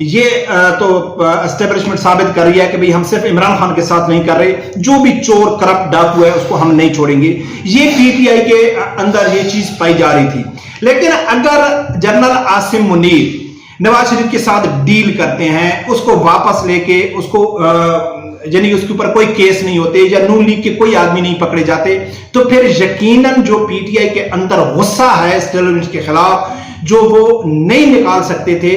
یہ تو اسٹیبلشمنٹ ثابت کر رہی ہے کہ ہم صرف عمران خان کے ساتھ نہیں کر رہے، جو بھی چور کرپٹ ڈاکو ہے اس کو ہم نہیں چھوڑیں گے. یہ پی ٹی آئی کے اندر یہ چیز پائی جا رہی تھی. لیکن اگر جنرل عاصم منیر نواز شریف کے ساتھ ڈیل کرتے ہیں، اس کو واپس لے کے اس کو یعنی اس کے اوپر کوئی کیس نہیں ہوتے یا نون لیگ کے کوئی آدمی نہیں پکڑے جاتے، تو پھر یقیناً جو پی ٹی آئی کے اندر غصہ ہے اسٹیبلشمنٹ کے خلاف جو وہ نہیں نکال سکتے تھے،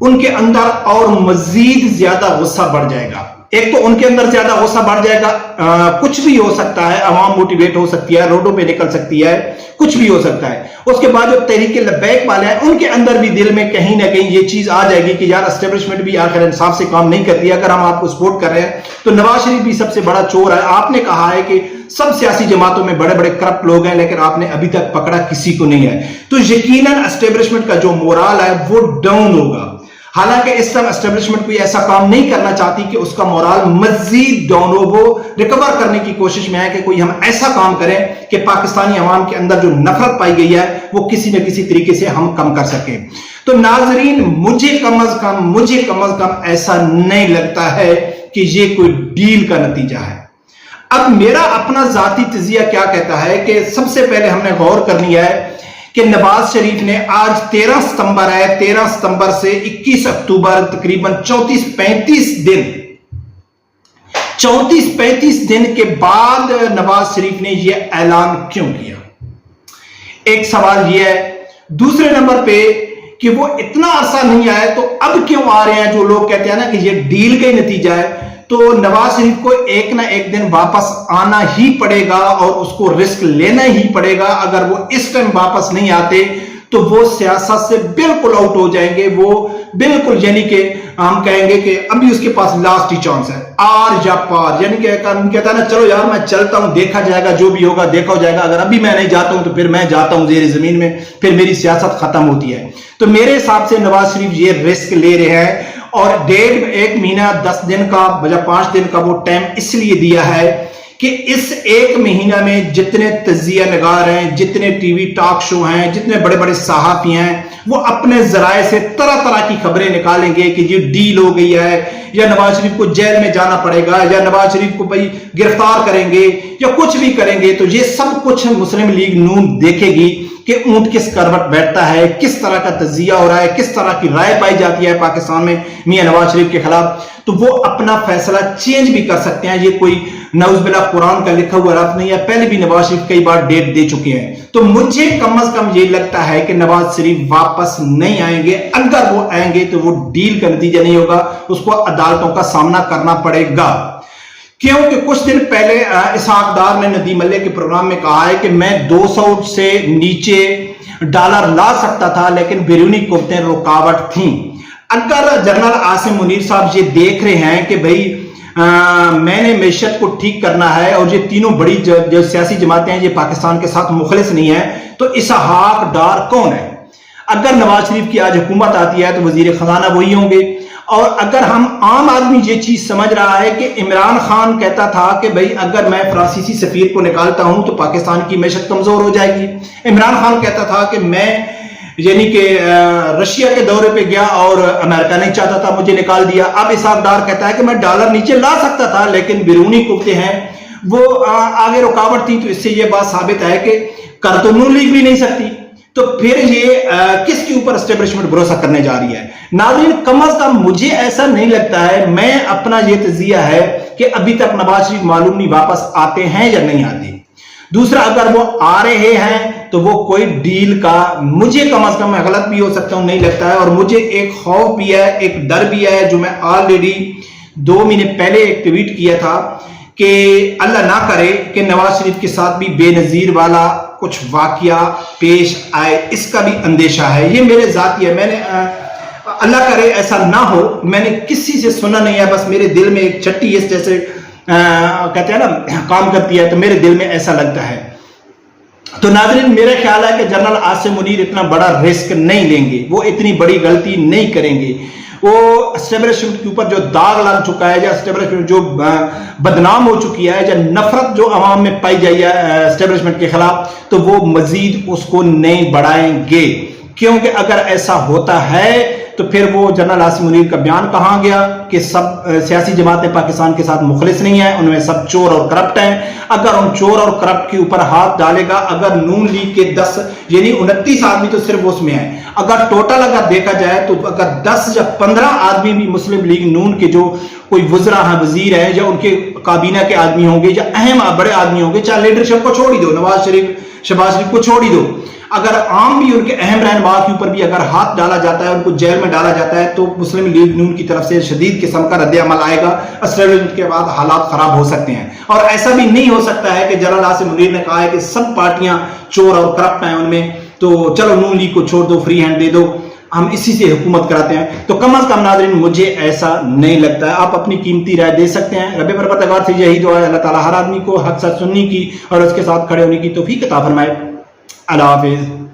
ان کے اندر اور مزید زیادہ غصہ بڑھ جائے گا. ایک تو ان کے اندر زیادہ غصہ بڑھ جائے گا، کچھ بھی ہو سکتا ہے، عوام موٹیویٹ ہو سکتی ہے، روڈوں پہ نکل سکتی ہے، کچھ بھی ہو سکتا ہے. اس کے بعد جو تحریک لبیک والے ہیں ان کے اندر بھی دل میں کہیں نہ کہیں یہ چیز آ جائے گی کہ یار اسٹیبلشمنٹ بھی آخر انصاف سے کام نہیں کرتی ہے. اگر ہم آپ کو سپورٹ کر رہے ہیں تو نواز شریف بھی سب سے بڑا چور ہے. آپ نے کہا ہے کہ سب سیاسی جماعتوں میں بڑے بڑے کرپٹ لوگ ہیں، لیکن آپ نے ابھی تک پکڑا کسی کو نہیں ہے. تو یقیناً اسٹیبلشمنٹ کا جو مورال ہے وہ ڈاؤن ہوگا. حالانکہ اس طرح اسٹیبلشمنٹ کوئی ایسا کام نہیں کرنا چاہتی کہ اس کا مورال مزید ڈاؤن ہو. وہ ریکور کرنے کی کوشش میں ہے کہ کوئی ہم ایسا کام کریں کہ پاکستانی عوام کے اندر جو نفرت پائی گئی ہے وہ کسی نہ کسی طریقے سے ہم کم کر سکیں. تو ناظرین، مجھے کم از کم ایسا نہیں لگتا ہے کہ یہ کوئی ڈیل کا نتیجہ ہے. اب میرا اپنا ذاتی تجزیہ کیا کہتا ہے کہ سب سے پہلے ہم نے غور کرنی ہے کہ نواز شریف نے آج 13 ستمبر ہے، 13 ستمبر سے 21 اکتوبر تقریباً 34-35 دن کے بعد نواز شریف نے یہ اعلان کیوں کیا؟ ایک سوال یہ ہے. دوسرے نمبر پہ کہ وہ اتنا عرصہ نہیں آئے تو اب کیوں آ رہے ہیں؟ جو لوگ کہتے ہیں نا کہ یہ ڈیل کا ہی نتیجہ ہے، تو نواز شریف کو ایک نہ ایک دن واپس آنا ہی پڑے گا اور اس کو رسک لینا ہی پڑے گا. اگر وہ اس ٹائم واپس نہیں آتے تو وہ سیاست سے بالکل آؤٹ ہو جائیں گے. وہ بالکل یعنی کہ ہم کہیں گے کہ ابھی اس کے پاس لاسٹ ہی چانس ہے، آر یا پار. یعنی کہ کہتا ہے نا چلو یار میں چلتا ہوں، دیکھا جائے گا، جو بھی ہوگا دیکھا ہو جائے گا. اگر ابھی میں نہیں جاتا ہوں تو پھر میں جاتا ہوں زیر زمین میں، پھر میری سیاست ختم ہوتی ہے. تو میرے حساب سے نواز شریف یہ رسک لے رہے ہیں اور 1.5 مہینہ 10 دن کا یا 5 دن کا وہ ٹائم اس لیے دیا ہے کہ اس 1 مہینہ میں جتنے تجزیہ نگار ہیں، جتنے ٹی وی ٹاک شو ہیں، جتنے بڑے بڑے صحافی ہیں، وہ اپنے ذرائع سے طرح طرح کی خبریں نکالیں گے کہ یہ ڈیل ہو گئی ہے، یا نواز شریف کو جیل میں جانا پڑے گا، یا نواز شریف کو بھائی گرفتار کریں گے، یا کچھ بھی کریں گے. تو یہ سب کچھ مسلم لیگ نون دیکھے گی کہ اونٹ کس کروٹ بیٹھتا ہے، کس طرح کا تجزیہ ہو رہا ہے، کس طرح کی رائے پائی جاتی ہے پاکستان میں میاں نواز شریف کے خلاف. تو وہ اپنا فیصلہ چینج بھی کر سکتے ہیں. یہ کوئی نعوذ باللہ قرآن کا لکھا ہوا رات نہیں ہے، پہلے بھی نواز شریف کئی بار ڈیٹ دے چکے ہیں. تو مجھے کم از کم یہ لگتا ہے کہ نواز شریف واپس نہیں آئیں گے. اگر وہ آئیں گے تو وہ ڈیل کا نتیجہ نہیں ہوگا، اس کو عدالتوں کا سامنا کرنا پڑے گا. کیونکہ کچھ دن پہلے اسحاق ڈار نے ندیم اللہ کے پروگرام میں کہا ہے کہ میں 200 سے نیچے ڈالر لا سکتا تھا لیکن بیرونی قوتیں رکاوٹ تھیں. اگر جنرل عاصم منیر صاحب یہ دیکھ رہے ہیں کہ بھئی میں نے معیشت کو ٹھیک کرنا ہے اور یہ تینوں بڑی جو سیاسی جماعتیں ہیں یہ پاکستان کے ساتھ مخلص نہیں ہیں، تو اسحاق ڈار کون ہے؟ اگر نواز شریف کی آج حکومت آتی ہے تو وزیر خزانہ وہی ہوں گے. اور اگر ہم عام آدمی یہ چیز سمجھ رہا ہے کہ عمران خان کہتا تھا کہ بھئی اگر میں فرانسیسی سفیر کو نکالتا ہوں تو پاکستان کی معیشت کمزور ہو جائے گی. عمران خان کہتا تھا کہ میں یعنی کہ رشیا کے دورے پہ گیا اور امریکہ نہیں چاہتا تھا، مجھے نکال دیا. اب اسحاق ڈار کہتا ہے کہ میں ڈالر نیچے لا سکتا تھا لیکن بیرونی قوتیں ہیں وہ آگے رکاوٹ تھی. تو اس سے یہ بات ثابت ہے کہ کر تو نون لیگ بھی نہیں سکتی. تو پھر یہ کس کے اوپر اسٹیبلشمنٹ بھروسہ کرنے جا رہی ہے؟ ناظرین، کم از کم مجھے ایسا نہیں لگتا ہے. میں اپنا یہ تجزیہ ہے کہ ابھی تک نواز شریف معلوم نہیں واپس آتے ہیں یا نہیں آتے. دوسرا، اگر وہ آ رہے ہیں تو وہ کوئی ڈیل کا مجھے کم از کم، میں غلط بھی ہو سکتا ہوں، نہیں لگتا ہے. اور مجھے ایک خوف بھی ہے، ایک ڈر بھی ہے، جو میں آلریڈی 2 مہینے پہلے ایک ٹویٹ کیا تھا کہ اللہ نہ کرے کہ نواز شریف کے ساتھ بھی بے نظیر والا کچھ واقعہ پیش آئے. اس کا بھی اندیشہ ہے. یہ میرے ذاتی ہے، میں نے اللہ کرے ایسا نہ ہو، میں نے کسی سے سنا نہیں ہے، بس میرے دل میں ایک چھٹی اس جیسے کہتے ہیں نا کام کرتی ہے، تو میرے دل میں ایسا لگتا ہے. تو ناظرین، میرا خیال ہے کہ جنرل عاصم منیر اتنا بڑا رسک نہیں لیں گے، وہ اتنی بڑی غلطی نہیں کریں گے. وہ اسٹیبلشمنٹ کے اوپر جو داغ لگ چکا ہے، یا اسٹیبلشمنٹ جو بدنام ہو چکی ہے، یا نفرت جو عوام میں پائی جائی ہے اسٹیبلشمنٹ کے خلاف، تو وہ مزید اس کو نہیں بڑھائیں گے. کیونکہ اگر ایسا ہوتا ہے تو پھر وہ جنرل عاصم منیر کا بیان کہاں گیا کہ سب سیاسی جماعتیں پاکستان کے ساتھ مخلص نہیں ہیں، ان میں سب چور اور کرپٹ ہیں۔ اگر ان چور اور کرپٹ کے اوپر ہاتھ ڈالے گا، اگر نون لیگ کے 10 یعنی 29 آدمی تو صرف اس میں ہیں، اگر ٹوٹل اگر دیکھا جائے تو اگر 10 یا 15 آدمی بھی مسلم لیگ نون کے جو کوئی وزراء ہیں، وزیر ہیں، یا ان کے کابینہ کے آدمی ہوں گے، یا اہم بڑے آدمی ہوں گے، چاہے لیڈرشپ کو چھوڑ ہی دو، نواز شریف شہباز شریف کو چھوڑ ہی دو، اگر عام بھی ان کے اہم رہنما کے اوپر بھی اگر ہاتھ ڈالا جاتا ہے، ان کو جیل میں ڈالا جاتا ہے، تو مسلم لیگ نون کی طرف سے شدید قسم کا رد عمل آئے گا۔ اسٹیبلشمنٹ کے بعد حالات خراب ہو سکتے ہیں، اور ایسا بھی نہیں ہو سکتا ہے کہ جنرل عاصم منیر نے کہا ہے کہ سب پارٹیاں چور اور کرپٹ ہیں ان میں، تو چلو نون لیگ کو چھوڑ دو، فری ہینڈ دے دو، ہم اسی سے حکومت کراتے ہیں۔ تو کم از کم ناظرین مجھے ایسا نہیں لگتا ہے۔ آپ اپنی قیمتی رائے دے سکتے ہیں۔ رب پروردگار سے یہی دعا ہے، اللہ تعالیٰ ہر آدمی کو حق سچ سننے کی اور اس کے ساتھ کھڑے ہونے کی توفیق عطا فرمائے۔ اللہ حافظ۔